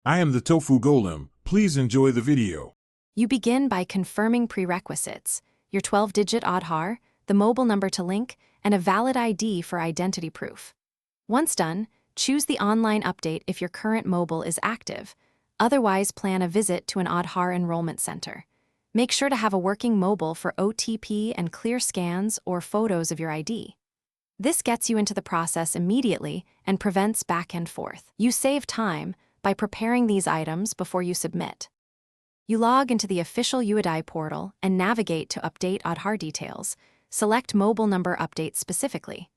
I am the Tofu Golem. Please enjoy the video. You begin by confirming prerequisites: your 12-digit Aadhaar, the mobile number to link, and a valid ID for identity proof. Once done, choose the online update if your current mobile is active. Otherwise, plan a visit to an Aadhaar enrollment center. Make sure to have a working mobile for OTP and clear scans or photos of your ID. This gets you into the process immediately and prevents back and forth. You save time by preparing these items before you submit. You log into the official UID portal and navigate to update Aadhaar details. Select mobile number update specifically.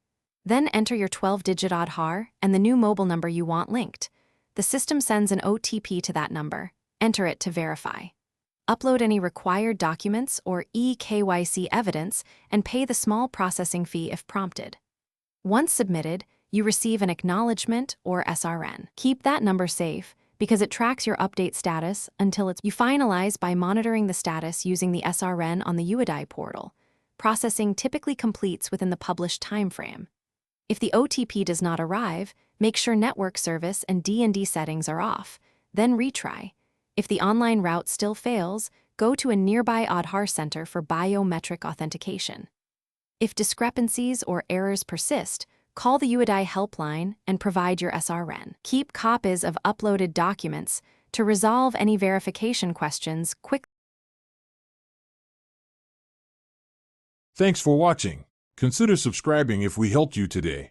Then enter your 12-digit Aadhaar and the new mobile number you want linked. The system sends an OTP to that number. Enter it to verify. Upload any required documents or eKYC evidence and pay the small processing fee if prompted. Once submitted, you receive an acknowledgement or SRN. Keep that number safe because it tracks your update status until you finalize by monitoring the status using the SRN on the UID portal. Processing typically completes within the published timeframe. If the OTP does not arrive, make sure network service and DND settings are off, then retry. If the online route still fails, go to a nearby Aadhaar center for biometric authentication. If discrepancies or errors persist, call the UID helpline and provide your SRN. Keep copies of uploaded documents to resolve any verification questions quickly. Thanks for watching. Consider subscribing if we helped you today.